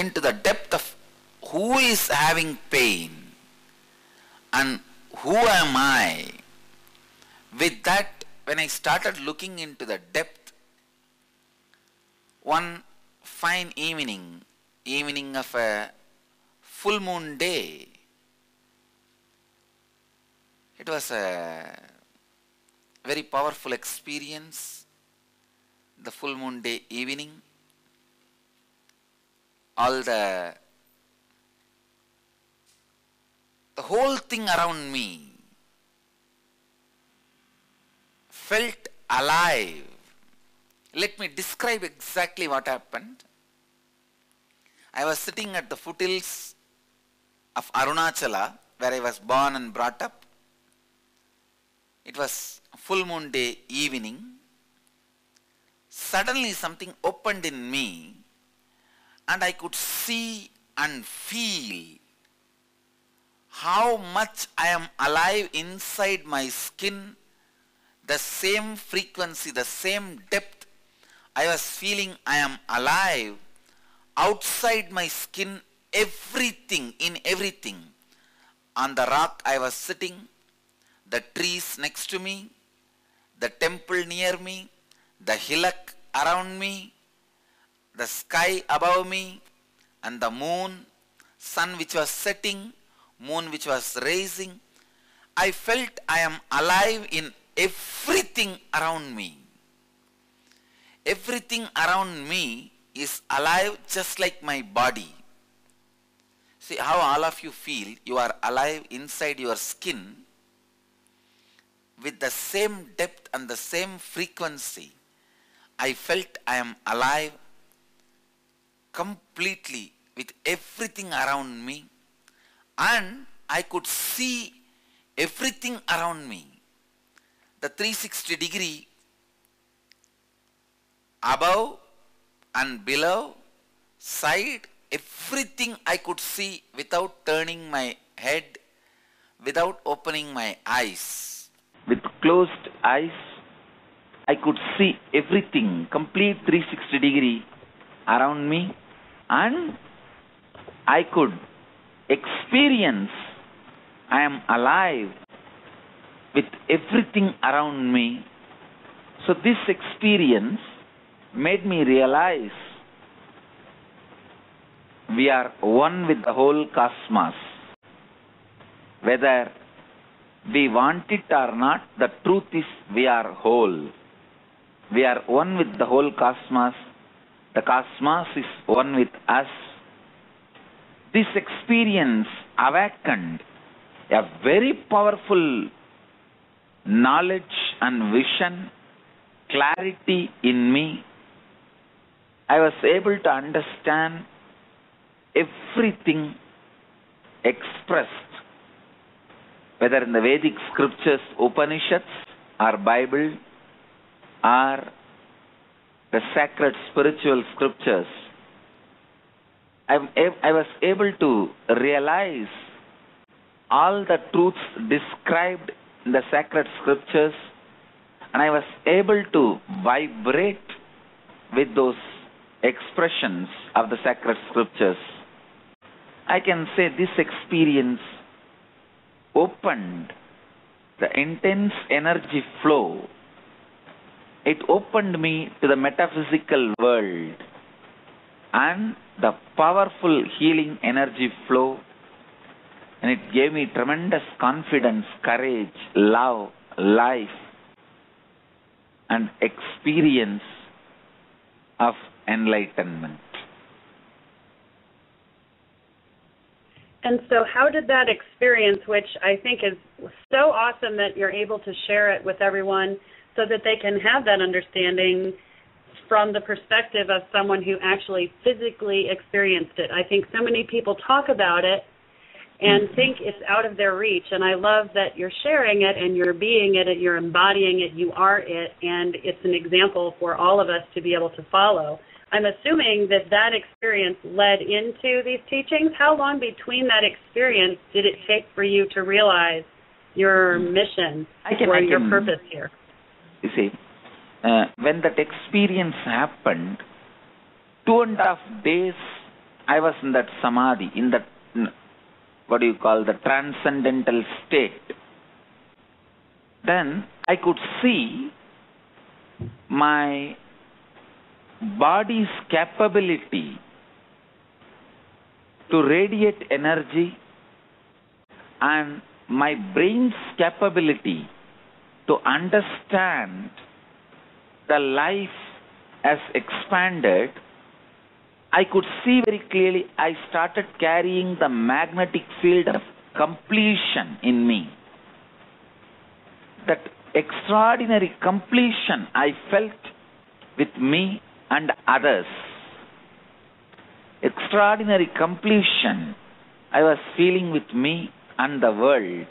into the depth of who is having pain and who am I. With that, when I started looking into the depth, one fine evening of a full moon day, it was a very powerful experience, the full moon day evening. All the whole thing around me felt alive. Let me describe exactly what happened. I was sitting at the foothills of Arunachala, where I was born and brought up. It was full moon day evening. Suddenly something opened in me and I could see and feel how much I am alive inside my skin, the same frequency, the same depth. I was feeling I am alive outside my skin, everything, in everything. On the rock I was sitting, the trees next to me, the temple near me, the hillock around me, the sky above me, and the moon, sun which was setting, moon which was rising. I felt I am alive in everything around me. Everything around me is alive just like my body. See how all of you feel you are alive inside your skin with the same depth and the same frequency. I felt I am alive completely with everything around me, and I could see everything around me. The 360 degree above and below, side, everything I could see without turning my head, without opening my eyes. With closed eyes, I could see everything, complete 360 degree around me, and I could experience I am alive with everything around me. So this experience made me realize we are one with the whole cosmos. Whether we want it or not, the truth is we are whole. We are one with the whole cosmos. The cosmos is one with us. This experience awakened a very powerful knowledge and vision, clarity in me. I was able to understand everything expressed, whether in the Vedic scriptures, Upanishads, or Bible, or the sacred spiritual scriptures. I was able to realize all the truths described in the sacred scriptures, and I was able to vibrate with those expressions of the sacred scriptures. I can say this experience opened the intense energy flow. It opened me to the metaphysical world and the powerful healing energy flow, and it gave me tremendous confidence, courage, love, life, and experience of enlightenment. And so how did that experience, which I think is so awesome that you're able to share it with everyone so that they can have that understanding from the perspective of someone who actually physically experienced it. I think so many people talk about it and think it's out of their reach, and I love that you're sharing it and you're being it, you're embodying it, you are it, and it's an example for all of us to be able to follow. I'm assuming that that experience led into these teachings. How long between that experience did it take for you to realize your mission or your purpose here? You see, when that experience happened, 2.5 days I was in that samadhi, in that, what do you call, the transcendental state. Then I could see my body's capability to radiate energy and my brain's capability to understand the life as expanded. I could see very clearly I started carrying the magnetic field of completion in me. That extraordinary completion I felt with me and others. Extraordinary completion I was feeling with me and the world.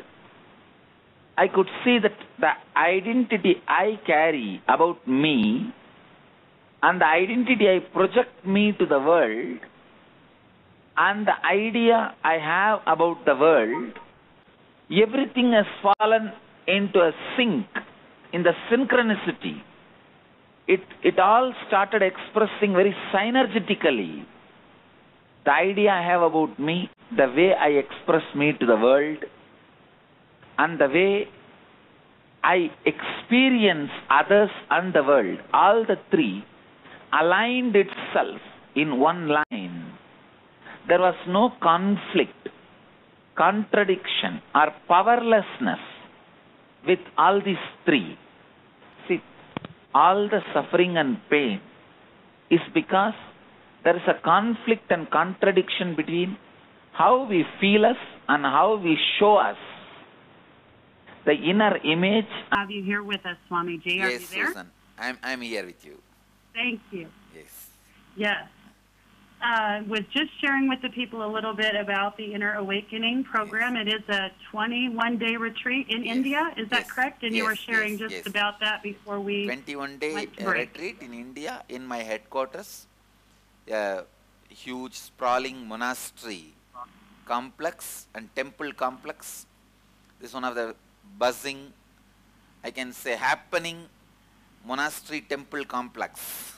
I could see that the identity I carry about me and the identity I project me to the world and the idea I have about the world, everything has fallen into a sync, in the synchronicity. It all started expressing very synergetically the idea I have about me, the way I express me to the world, and the way I experience others and the world. All the three aligned itself in one line. There was no conflict, contradiction, or powerlessness with all these three. See, all the suffering and pain is because there is a conflict and contradiction between how we feel us and how we show us. The inner image. Have you here with us, Swamiji? Yes, are you there? Susan, I'm here with you. Thank you. Yes. Yes. Was just sharing with the people a little bit about the Inner Awakening program. Yes. It is a 21-day retreat in India. Is that correct? And you were sharing just about that before we 21-day retreat in India in my headquarters. A huge sprawling monastery complex and temple complex. This is one of the buzzing, I can say happening monastery temple complex.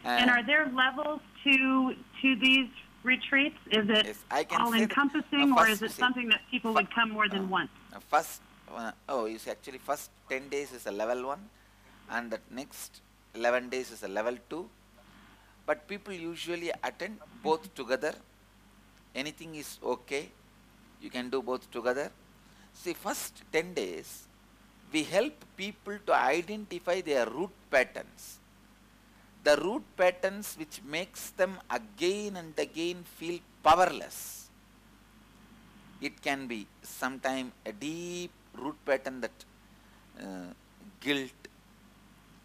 And are there levels to these retreats? Is it all encompassing, or is it something that people would come more than once? First, it's actually first 10 days is a level 1, and the next 11 days is a level 2. But people usually attend both together. Anything is okay. You can do both together. See, first 10 days, we help people to identify their root patterns. The root patterns which makes them again and again feel powerless. It can be sometime a deep root pattern that guilt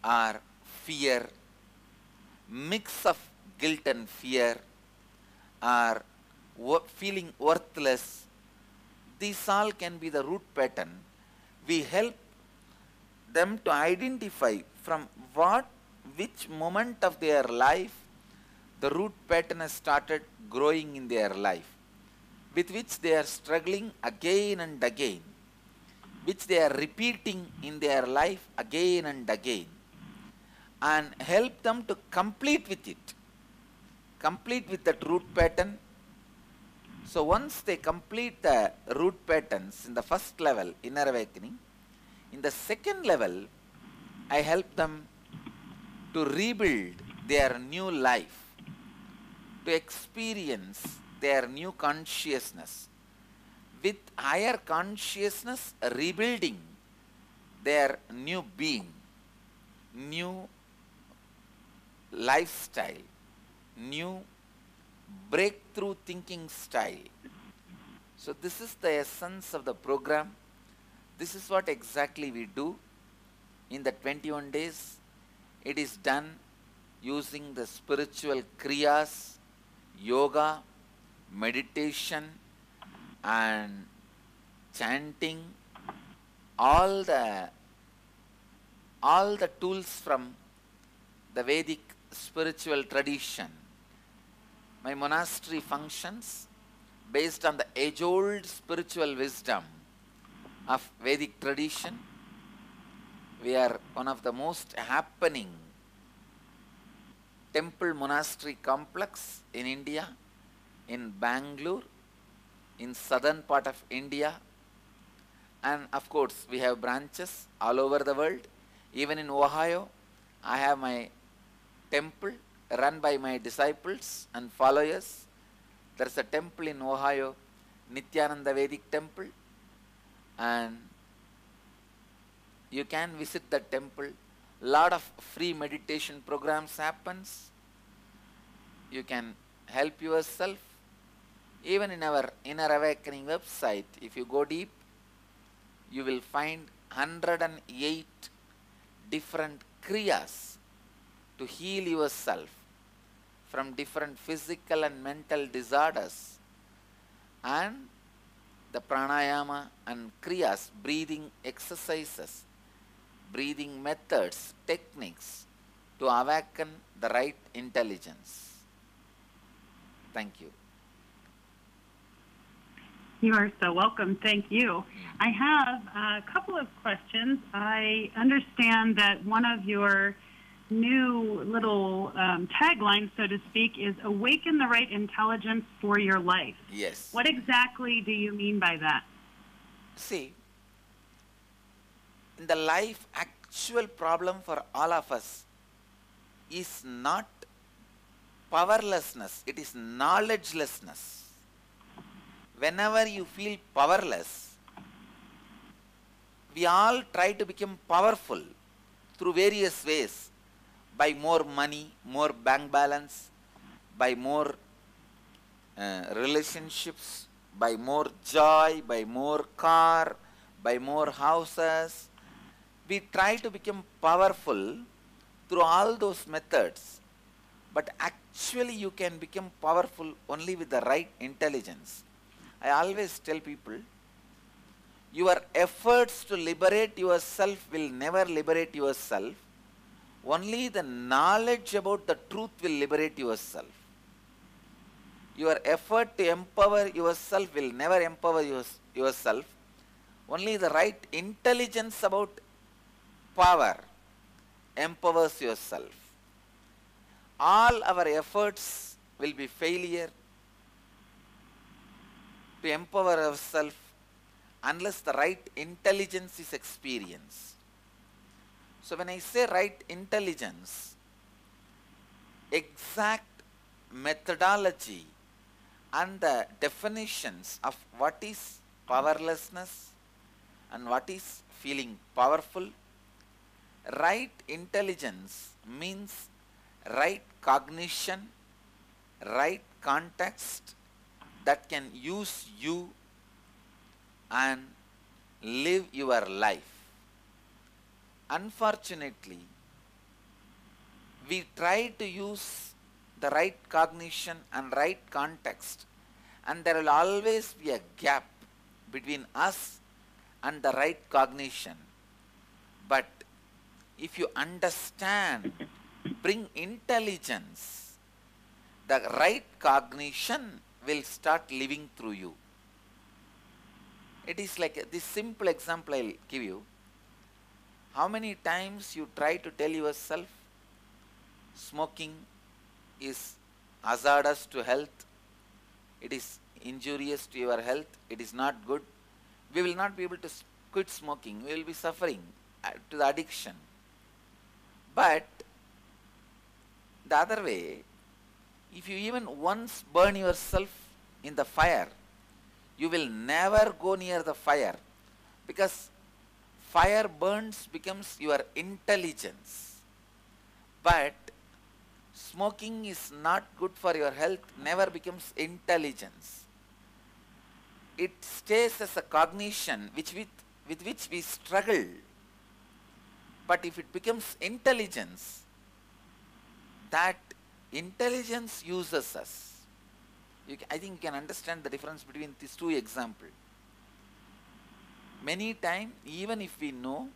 or fear, mix of guilt and fear, or feeling worthless. These all can be the root pattern. We help them to identify from which moment of their life the root pattern has started growing in their life, with which they are struggling again and again, which they are repeating in their life again and again, and help them to complete with it, complete with that root pattern. So once they complete the root patterns in the first level, inner awakening, in the second level, I help them to rebuild their new life, to experience their new consciousness, with higher consciousness rebuilding their new being, new lifestyle, new breakthrough thinking style. So this is the essence of the program. This is what exactly we do in the 21 days. It is done using the spiritual kriyas, yoga, meditation, and chanting, all the tools from the Vedic spiritual tradition. My monastery functions based on the age-old spiritual wisdom of Vedic tradition. We are one of the most happening temple monastery complex in India, in Bangalore, in southern part of India, and of course we have branches all over the world. Even in Ohio, I have my temple run by my disciples and followers. There is a temple in Ohio, Nithyananda Vedic temple, and you can visit the temple. Lot of free meditation programs happens. You can help yourself. Even in our Inner Awakening website, if you go deep, you will find 108 different kriyas to heal yourself from different physical and mental disorders, and the pranayama and kriyas, breathing exercises, breathing methods, techniques to awaken the right intelligence. Thank you. You are so welcome. Thank you. I have a couple of questions. I understand that one of your new little taglines, so to speak, is awaken the right intelligence for your life. Yes. What exactly do you mean by that? See, in the life, actual problem for all of us is not powerlessness, it is knowledgelessness. Whenever you feel powerless, we all try to become powerful through various ways, by more money, more bank balance, by more relationships, by more joy, by more car, by more houses. We try to become powerful through all those methods, but actually you can become powerful only with the right intelligence. I always tell people, your efforts to liberate yourself will never liberate yourself. Only the knowledge about the truth will liberate yourself. Your effort to empower yourself will never empower yourself. Only the right intelligence about power empowers yourself. All our efforts will be failure to empower ourselves unless the right intelligence is experienced. So when I say right intelligence, exact methodology and the definitions of what is powerlessness and what is feeling powerful. Right intelligence means right cognition, right context that can use you and live your life. Unfortunately, we try to use the right cognition and right context, and there will always be a gap between us and the right cognition. But if you understand, bring intelligence, the right cognition will start living through you. It is like this simple example I will give you. How many times you try to tell yourself smoking is hazardous to health, it is injurious to your health, it is not good. We will not be able to quit smoking, we will be suffering to the addiction. But the other way, if you even once burn yourself in the fire, you will never go near the fire, because fire burns becomes your intelligence. But smoking is not good for your health, never becomes intelligence. It stays as a cognition with which we struggle. But if it becomes intelligence, that intelligence uses us. I think you can understand the difference between these two examples. Many times, even if we know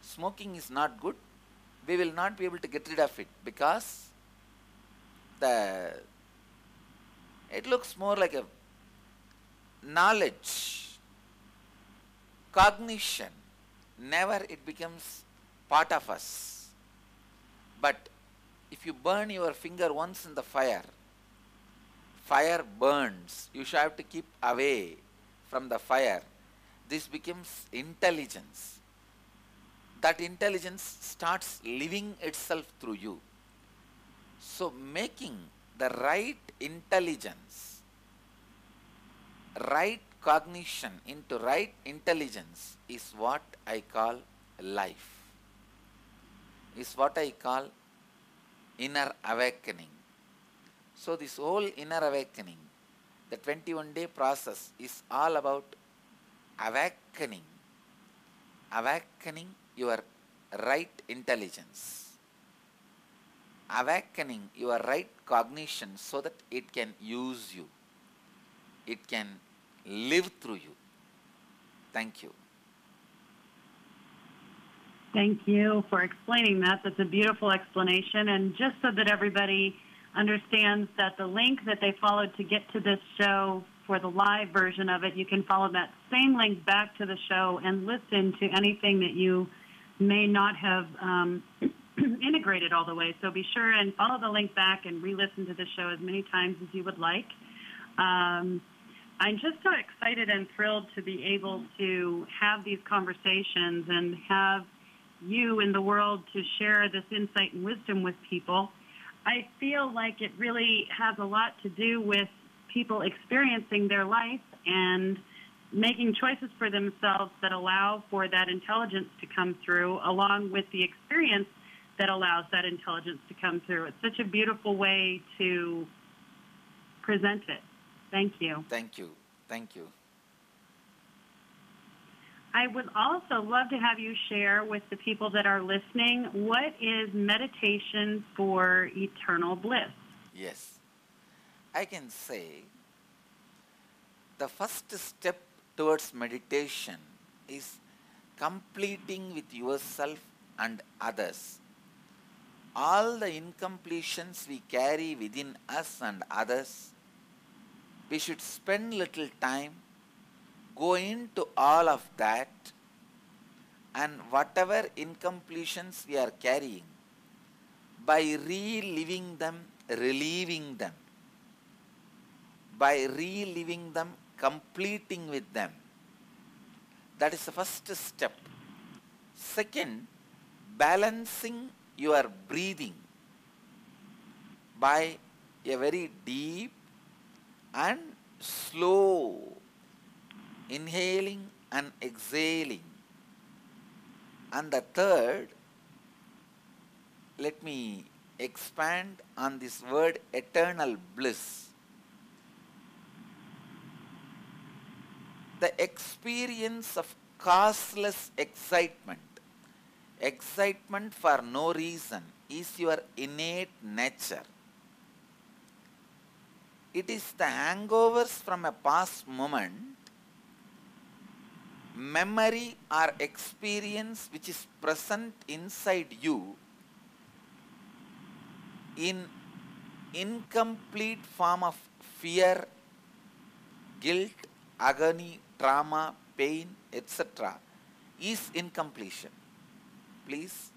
smoking is not good, we will not be able to get rid of it, because it looks more like a knowledge, cognition. Never it becomes part of us. But If you burn your finger once in the fire, fire burns. You should have to keep away from the fire. This becomes intelligence. That intelligence starts living itself through you. So making the right intelligence, right cognition into right intelligence is what I call life, is what I call inner awakening. So this whole inner awakening, the 21-day process is all about awakening your right intelligence, awakening your right cognition so that it can use you, it can live through you. Thank you. Thank you for explaining that. That's a beautiful explanation. And just so that everybody understands that the link that they followed to get to this show for the live version of it, you can follow that same link back to the show and listen to anything that you may not have integrated all the way. So be sure and follow the link back and re-listen to the show as many times as you would like. I'm just so excited and thrilled to be able to have these conversations and have you in the world to share this insight and wisdom with people. I feel like it really has a lot to do with people experiencing their life and making choices for themselves that allow for that intelligence to come through, along with the experience that allows that intelligence to come through. It's such a beautiful way to present it. Thank you. Thank you. Thank you. I would also love to have you share with the people that are listening, what is meditation for eternal bliss? Yes. I can say the first step towards meditation is completing with yourself and others all the incompletions we carry within us and others. We should spend little time, go into all of that, and whatever incompletions we are carrying, by reliving them, relieving them, by reliving them, completing with them. That is the first step. Second, balancing your breathing by a very deep and slow inhaling and exhaling. And the third, let me expand on this word eternal bliss. The experience of causeless excitement, excitement for no reason, is your innate nature. It is the hangovers from a past moment, memory or experience which is present inside you in incomplete form of fear, guilt, agony, trauma, pain, etc. is incompletion. Please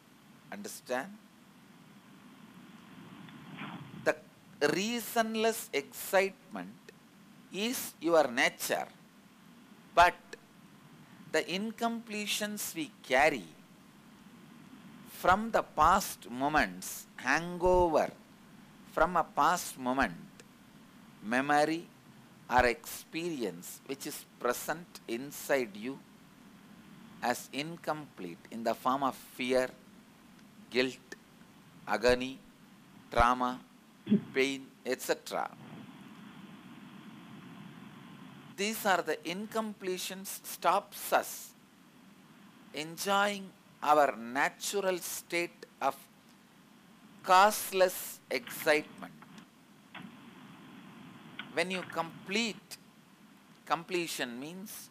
understand. The reasonless excitement is your nature, but the incompletions we carry from the past moments, hangover from a past moment, memory or experience which is present inside you as incomplete in the form of fear, guilt, agony, trauma, pain, etc. These are the incompletions stops us enjoying our natural state of causeless excitement. When you complete, completion means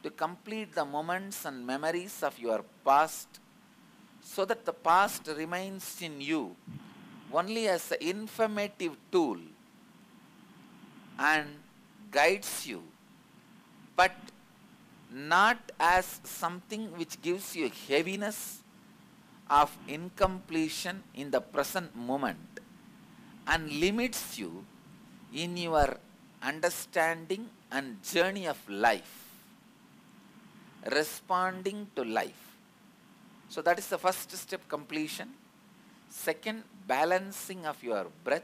to complete the moments and memories of your past so that the past remains in you only as an informative tool and guides you, but not as something which gives you heaviness of incompletion in the present moment and limits you in your understanding and journey of life, responding to life. So that is the first step, completion. Second, balancing of your breath.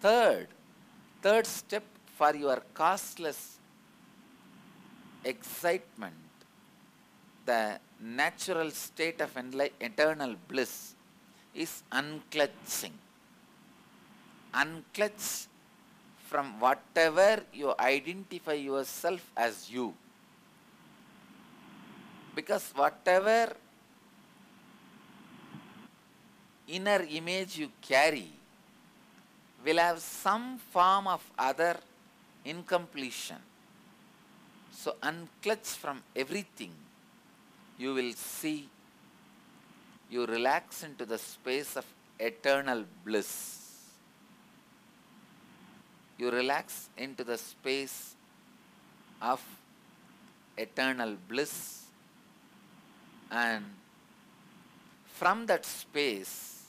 Third step for your causeless excitement, the natural state of eternal bliss, is unclutching. Unclutch from whatever you identify yourself as you. Because whatever inner image you carry will have some form of other incompletion. So unclutch from everything. You will see, you relax into the space of eternal bliss. You relax into the space of eternal bliss, and from that space,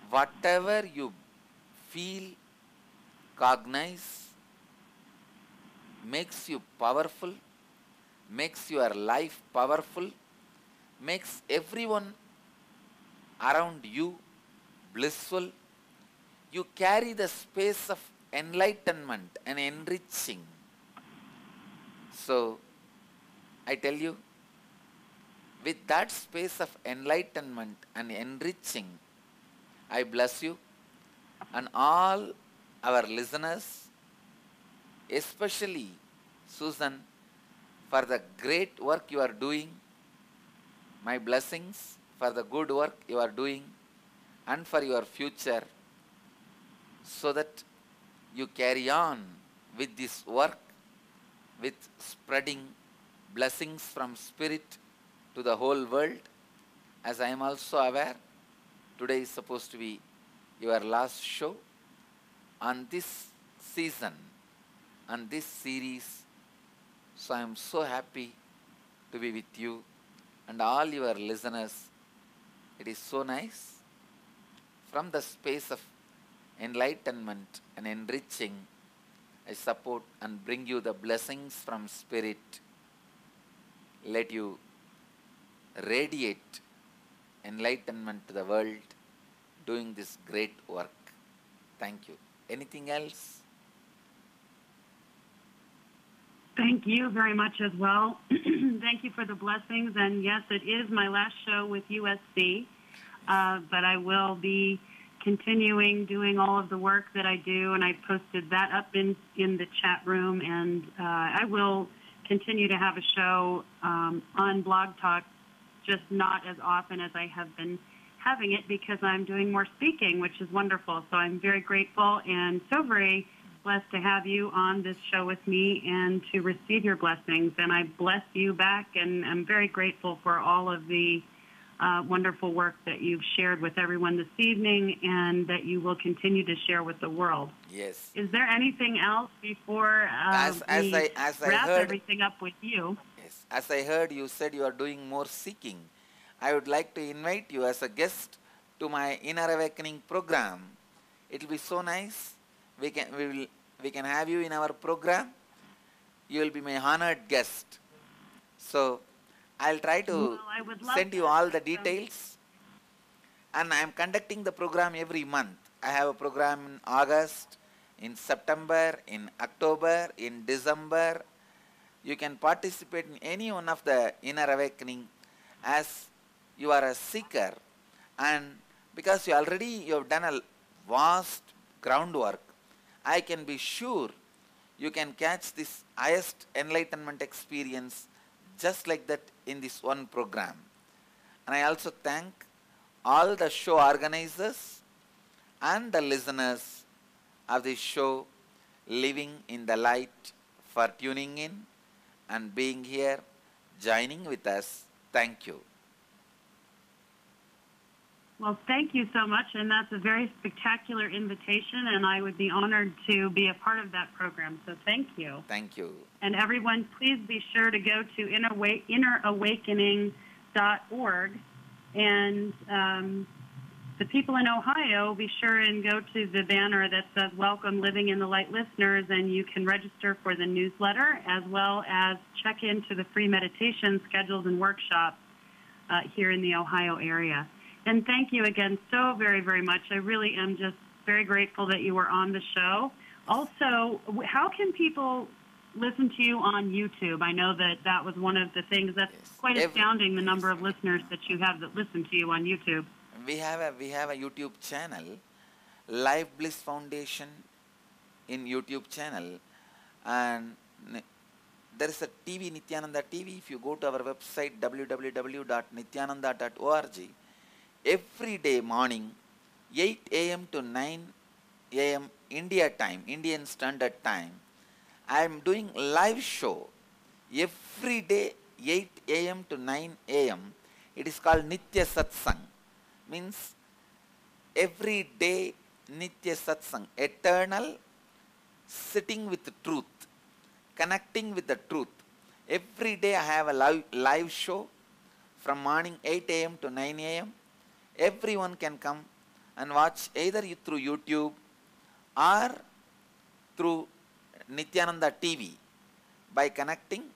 whatever you feel, cognize, makes you powerful, makes your life powerful, makes everyone around you blissful. You carry the space of enlightenment and enriching. So, I tell you, with that space of enlightenment and enriching, I bless you and all our listeners, especially Susan, for the great work you are doing. My blessings for the good work you are doing and for your future, so that you carry on with this work, with spreading blessings from spirit to the whole world. As I am also aware, today is supposed to be your last show on this season, on this series. So I am so happy to be with you and all your listeners. It is so nice. From the space of enlightenment and enriching, I support and bring you the blessings from spirit. Let you radiate enlightenment to the world doing this great work. Thank you. Anything else? Thank you very much as well. Thank you for the blessings. And yes, it is my last show with USC, but I will be continuing doing all of the work that I do, and I posted that up in the chat room, and I will continue to have a show on Blog Talk, just not as often as I have been having it, because I'm doing more speaking, which is wonderful. So I'm very grateful and so very blessed to have you on this show with me and to receive your blessings. And I bless you back, and I'm very grateful for all of the wonderful work that you've shared with everyone this evening and that you will continue to share with the world. Yes. Is there anything else before we wrap everything up with you? Yes. As I heard, you said you are doing more seeking. I would like to invite you as a guest to my Inner Awakening program. It will be so nice. We can have you in our program. You will be my honored guest. So I'll try to send you all the details. And I am conducting the program every month. I have a program in August, in September, in October, in December. You can participate in any one of the Inner Awakening as you are a seeker, and because you have done a vast groundwork, I can be sure you can catch this highest enlightenment experience just like that in this one program. And I also thank all the show organizers and the listeners of this show, Living in the Light, for tuning in and being here, joining with us. Thank you. Well, thank you so much, and that's a very spectacular invitation, and I would be honored to be a part of that program, so thank you. Thank you. And everyone, please be sure to go to Inner Awakening And the people in Ohio, be sure and go to the banner that says Welcome Living in the Light Listeners, and you can register for the newsletter as well as check into the free meditation schedules and workshops here in the Ohio area. And thank you again so very, very much. I really am just very grateful that you were on the show. Also, how can people listen to you on YouTube? I know that was one of the things that's quite astounding, the number of listeners that you have that listen to you on YouTube. We have a YouTube channel, Life Bliss Foundation in YouTube channel, and there is a TV, Nithyananda TV. If you go to our website www.nithyananda.org, every day morning 8 a.m. to 9 a.m. India time, Indian Standard Time, I am doing live show every day 8 a.m. to 9 a.m. It is called Nitya Satsang. Means every day Nitya Satsang, eternal sitting with the truth, connecting with the truth. Every day I have a live show from morning 8 a.m. to 9 a.m. Everyone can come and watch either through YouTube or through Nithyananda TV by connecting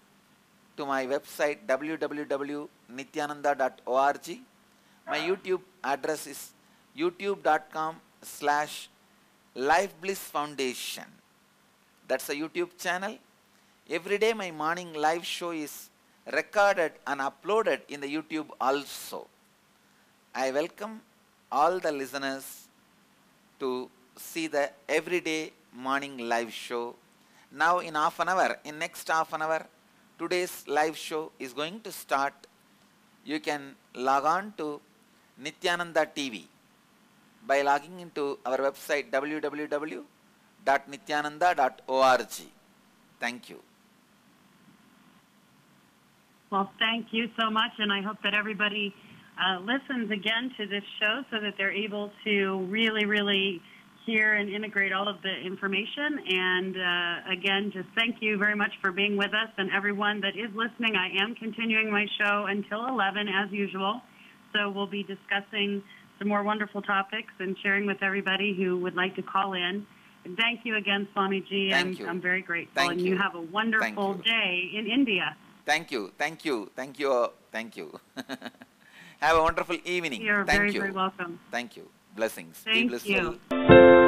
to my website www.nithyananda.org. My YouTube address is youtube.com/lifeblissfoundation. That's a YouTube channel. Every day my morning live show is recorded and uploaded in the YouTube also. I welcome all the listeners to see the everyday morning live show. Now in next half an hour, today's live show is going to start. You can log on to Nithyananda TV by logging into our website www.nithyananda.org. Thank you. Well, thank you so much, and I hope that everybody listens again to this show so that they're able to really, really hear and integrate all of the information. And again, just thank you very much for being with us. And everyone that is listening, I am continuing my show until 11 as usual. So we'll be discussing some more wonderful topics and sharing with everybody who would like to call in. And thank you again, Swamiji. I'm very grateful. Thank you. You have a wonderful day in India. Thank you. Thank you. Thank you. Thank you. Have a wonderful evening. You're very, very welcome. Thank you. Blessings. Thank Be blissful. you.